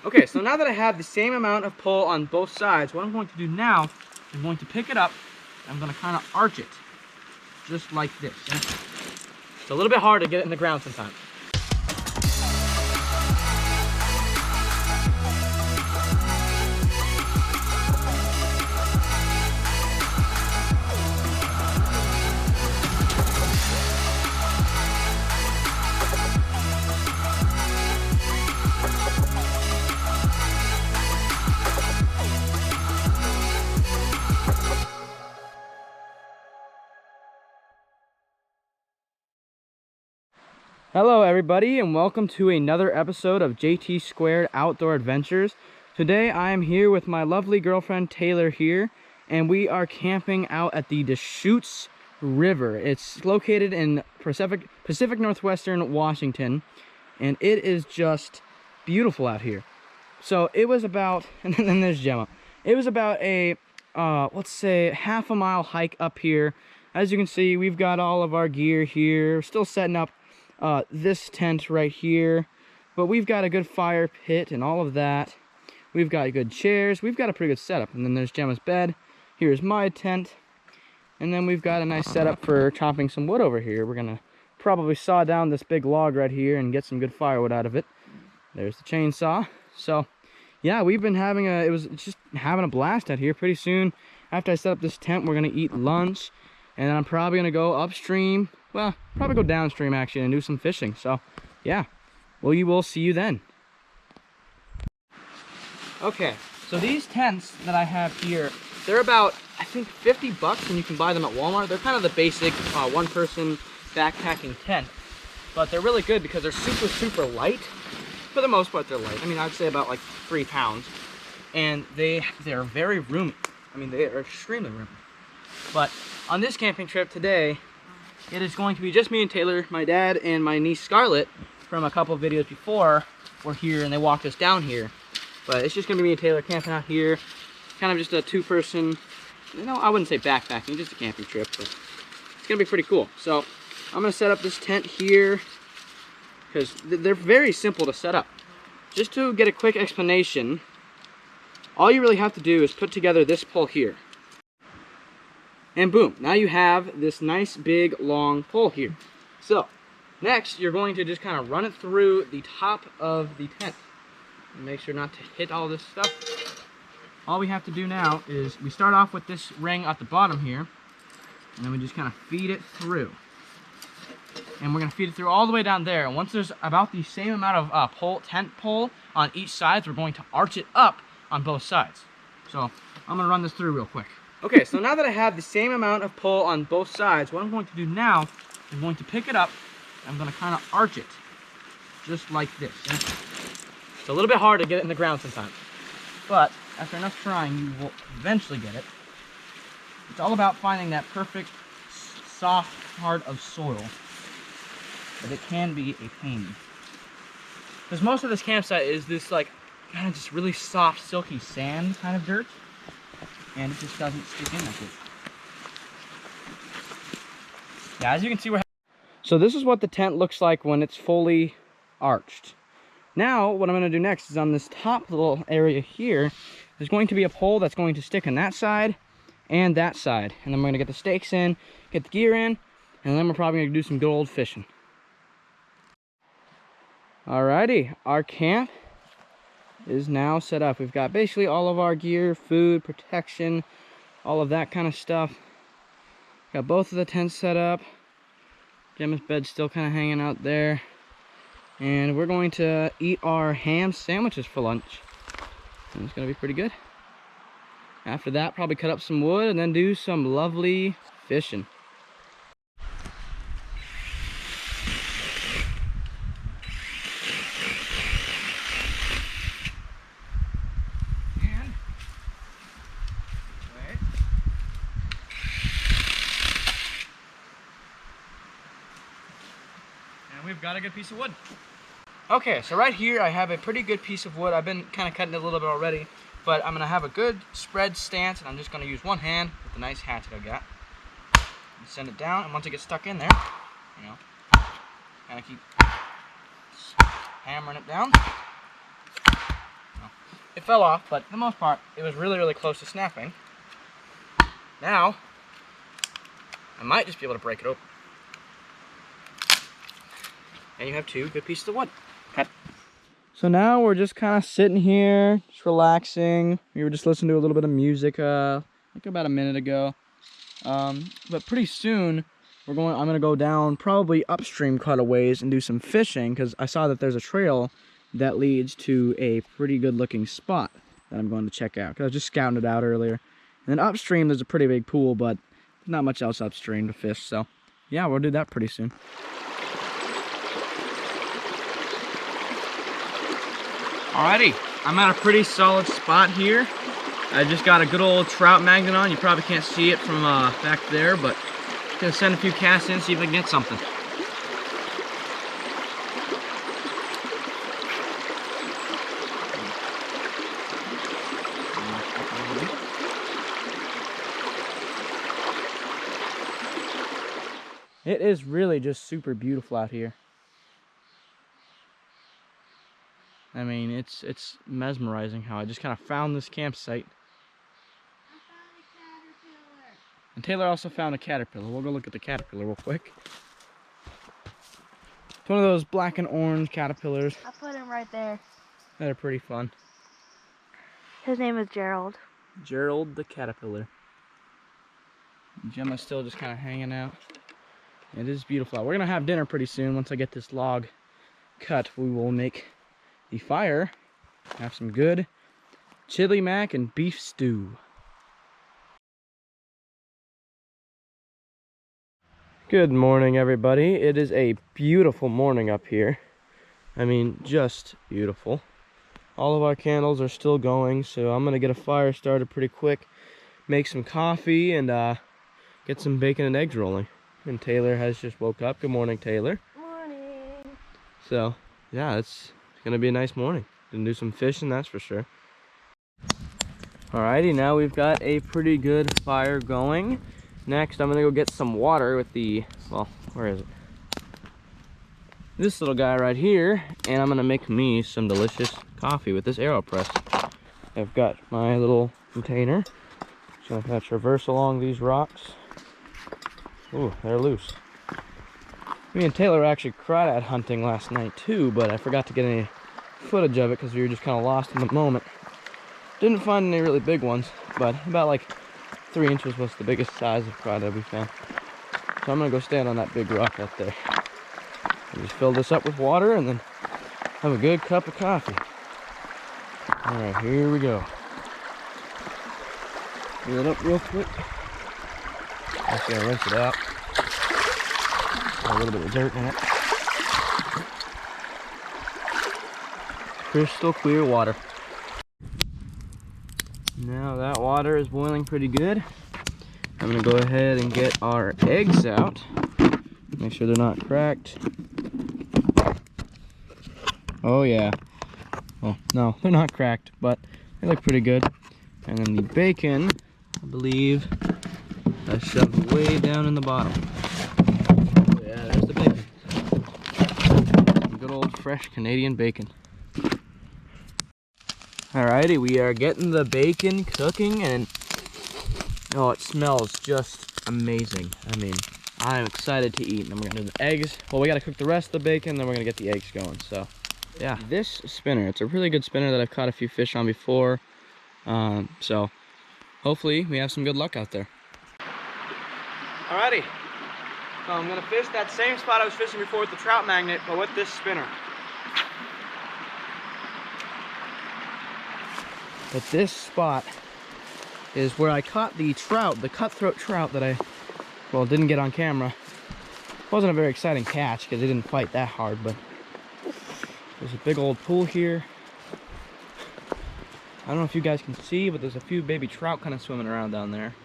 Okay, so now that I have the same amount of pull on both sides, what I'm going to do now is I'm going to pick it up, and I'm going to kind of arch it, just like this. It's a little bit hard to get it in the ground sometimes. Hello everybody, and welcome to another episode of JT Squared Outdoor Adventures. Today I am here with my lovely girlfriend Taylor here, and we are camping out at the Deschutes River. It's located in Pacific Northwestern Washington, and it is just beautiful out here. So it was about, and then there's Gemma. It was about a, let's say, half a mile hike up here. As you can see, we've got all of our gear here. We're still setting up this tent right here, but we've got a good fire pit and all of that. We've got good chairs. We've got a pretty good setup. And then there's Gemma's bed. Here's my tent. And then we've got a nice setup for chopping some wood over here. We're gonna probably saw down this big log right here and get some good firewood out of it. There's the chainsaw. So yeah, we've been having just having a blast out here. Pretty soon after I set up this tent, we're gonna eat lunch, and then I'm probably gonna go upstream. Well, probably go downstream actually and do some fishing. So yeah, we will see you then. Okay, so these tents that I have here, they're about, I think, 50 bucks, and you can buy them at Walmart. They're kind of the basic one-person backpacking tent, but they're really good because they're super light. For the most part, they're light. I mean, I'd say about like 3 pounds, and they're very roomy. I mean, they are extremely roomy. But on this camping trip today, it is going to be just me and Taylor. My dad and my niece Scarlett from a couple of videos before were here, and they walked us down here. But it's just going to be me and Taylor camping out here. Kind of just a two-person, I wouldn't say backpacking, just a camping trip, but it's going to be pretty cool. So I'm going to set up this tent here because they're very simple to set up. Just to get a quick explanation, all you really have to do is put together this pole here. And boom, now you have this nice big long pole here. So next you're going to just kind of run it through the top of the tent. And make sure not to hit all this stuff. All we have to do now is we start off with this ring at the bottom here, and then we just kind of feed it through. And we're going to feed it through all the way down there. And once there's about the same amount of tent pole on each side, we're going to arch it up on both sides. So I'm going to run this through real quick. Okay, so now that I have the same amount of pull on both sides, what I'm going to do now is I'm going to pick it up, and I'm going to kind of arch it, just like this. It's a little bit hard to get it in the ground sometimes, but after enough trying, you will eventually get it. It's all about finding that perfect, soft part of soil, but it can be a pain. Because most of this campsite is this, like, kind of just really soft, silky sand kind of dirt. And it just doesn't stick in that good. Yeah, as you can see, so this is what the tent looks like when it's fully arched. Now, what I'm going to do next is on this top little area here, there's going to be a pole that's going to stick on that side and that side. And then we're going to get the stakes in, get the gear in, and then we're probably going to do some good old fishing. Alrighty, our camp is now set up. We've got basically all of our gear, food, protection, all of that kind of stuff. Got both of the tents set up. Gemma's bed's still kind of hanging out there. And we're going to eat our ham sandwiches for lunch. And it's going to be pretty good. After that, probably cut up some wood and then do some lovely fishing. We've got a good piece of wood. Okay, so right here I have a pretty good piece of wood. I've been kind of cutting it a little bit already, but I'm gonna have a good spread stance, and I'm just gonna use one hand with the nice hatchet I got. And send it down, and once it gets stuck in there, kind of keep hammering it down. Well, it fell off, but for the most part, it was really, really close to snapping. Now, I might just be able to break it open. And you have 2 good pieces of wood. Okay. So now we're just kind of sitting here, just relaxing. We were just listening to a little bit of music, like about a minute ago. But pretty soon, I'm gonna go down probably upstream quite a ways and do some fishing, because I saw that there's a trail that leads to a pretty good looking spot that I'm going to check out, because I was just scouting it out earlier. And then upstream there's a pretty big pool, but there's not much else upstream to fish, so yeah, we'll do that pretty soon. Alrighty, I'm at a pretty solid spot here. I just got a good old trout magnet on. You probably can't see it from back there, but I'm gonna send a few casts in, see if I can get something. It is really just super beautiful out here. I mean, it's mesmerizing how I just kind of found this campsite. I found a caterpillar. And Taylor also found a caterpillar. We'll go look at the caterpillar real quick. It's one of those black and orange caterpillars. I put him right there. That are pretty fun. His name is Gerald. Gerald the caterpillar. Gemma's still just kind of hanging out. It is beautiful out. We're gonna have dinner pretty soon. Once I get this log cut, we will make the fire, have some good chili mac and beef stew. Good morning, everybody. It is a beautiful morning up here. I mean, just beautiful. All of our candles are still going, so I'm gonna get a fire started pretty quick, make some coffee, and get some bacon and eggs rolling. And Taylor has just woke up. Good morning, Taylor. Morning. So yeah, it's gonna be a nice morning. Gonna do some fishing, that's for sure. Alrighty, now we've got a pretty good fire going. Next, I'm gonna go get some water with the, well, where is it? This little guy right here, and I'm gonna make me some delicious coffee with this AeroPress. I've got my little container. So I'm gonna traverse along these rocks. Ooh, they're loose. Me and Taylor actually crawdad hunting last night too, but I forgot to get any footage of it because we were just kind of lost in the moment. Didn't find any really big ones, but about like 3 inches was the biggest size of crawdad we found. So I'm gonna go stand on that big rock right there. And just fill this up with water and then have a good cup of coffee. Alright, here we go. Fill it up real quick. I'm just gonna rinse it out. Got a little bit of dirt in it. Crystal clear water. Now that water is boiling pretty good. I'm gonna go ahead and get our eggs out. Make sure they're not cracked. Oh yeah. Well, no, they're not cracked, but they look pretty good. And then the bacon, I believe, I shoved way down in the bottom. Oh yeah, there's the bacon. Some good old fresh Canadian bacon. Alrighty, we are getting the bacon cooking, and oh, it smells just amazing. I mean, I'm excited to eat. And then we're gonna do the eggs. Well, we gotta cook the rest of the bacon, then we're gonna get the eggs going. So yeah, this spinner, it's a really good spinner that I've caught a few fish on before. So hopefully we have some good luck out there. Alrighty, so I'm gonna fish that same spot I was fishing before with the trout magnet, but with this spinner. But this spot is where I caught the trout, the cutthroat trout that I, well, didn't get on camera. It wasn't a very exciting catch because it didn't fight that hard, but there's a big old pool here. I don't know if you guys can see, but there's a few baby trout kind of swimming around down there.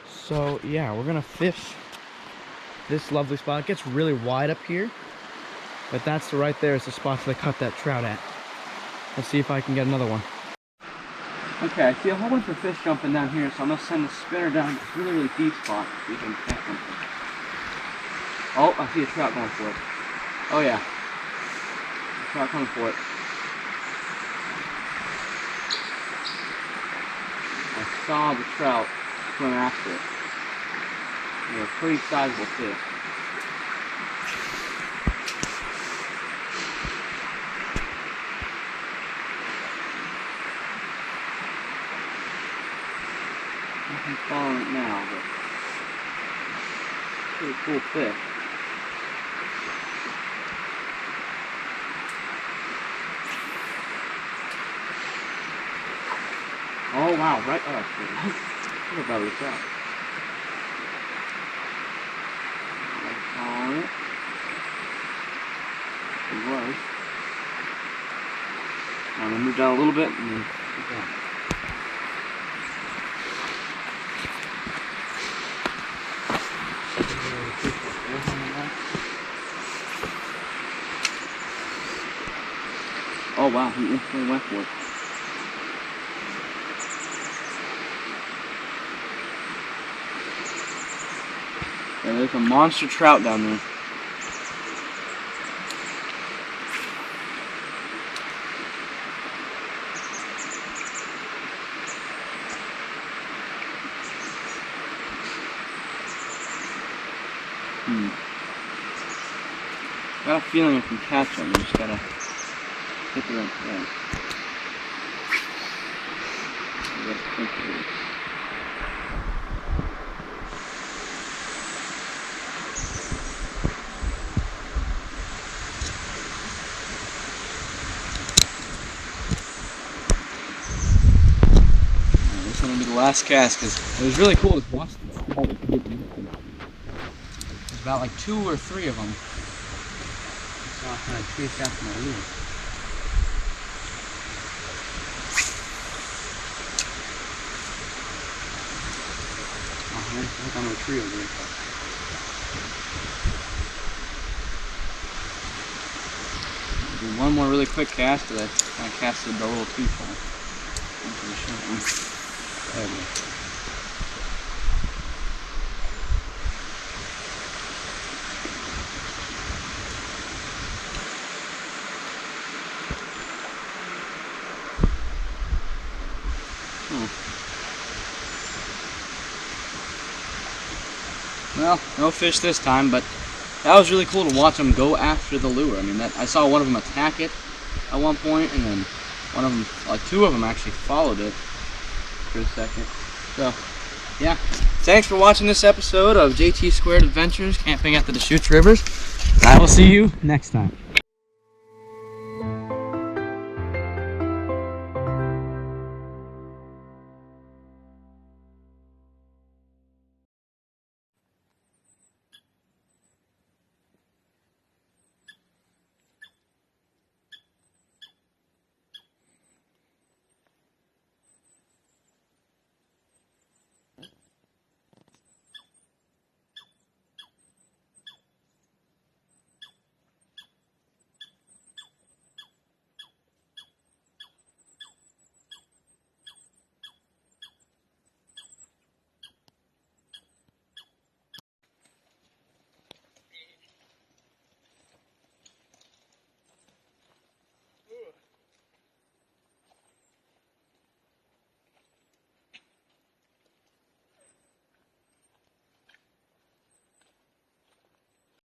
So yeah, we're gonna fish this lovely spot. It gets really wide up here, but that's right there is the spot that I caught that trout at. Let's see if I can get another one. Okay, I see a whole bunch of fish jumping down here, so I'm gonna send the spinner down to this really, really deep spot so you can catch them. Oh, I see a trout going for it. Oh yeah. Trout coming for it. I saw the trout swim after it. They're a pretty sizable fish. I'm following it now, but pretty cool fish. Oh wow, right up. Look about the trout. I'm following it. It was. I'm gonna move down a little bit and then keep going. Oh wow, he instantly went for it. Yeah, there's a monster trout down there. Got a feeling I can catch him. You just gotta hit the right there. You gotta think of it. This is gonna be the last cast because it was really cool to watch this. There's about like 2 or 3 of them. So I'll kind of chase after my lure. Oh, look on the tree over there. I'll do one more really quick cast because I kind of casted a little too far. There we go. Well, no fish this time, but that was really cool to watch them go after the lure. I mean, I saw one of them attack it at one point, and then one of them, like 2 of them actually followed it for a second. So, yeah. Thanks for watching this episode of JT Squared Adventures, camping at the Deschutes Rivers. I will see you next time.